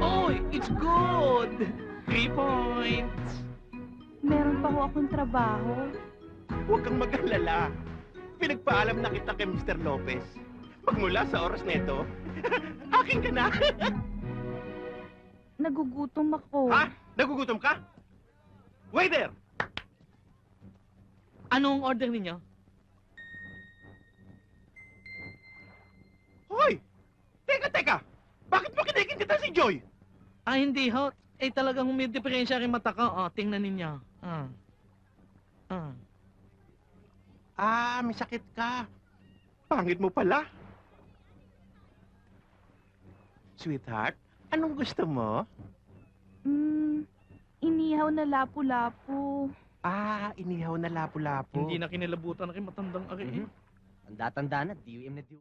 Oy, it's good! 3 points! Meron pa ho akong trabaho. Huwag kang mag-alala. Pinagpaalam na kita kay Mr. Lopez. Magmula sa oras neto, akin ka na. Nagugutom ako. Ha? Nagugutom ka? Waiter! Anong order ninyo? Hoy! Teka! Bakit mo kinikinita si Joy? Ah, hindi ho. Eh, talagang may diferensya rin mata ko. Oh, tingnan ninyo. Ah, may sakit ka. Pangit mo pala. Sweetheart, anong gusto mo? Inihaw na lapu-lapu. Ah, inihaw na lapu-lapu. Hindi na kinilabutan na kay matandang ari. Tanda-tanda na, DUM na DUM.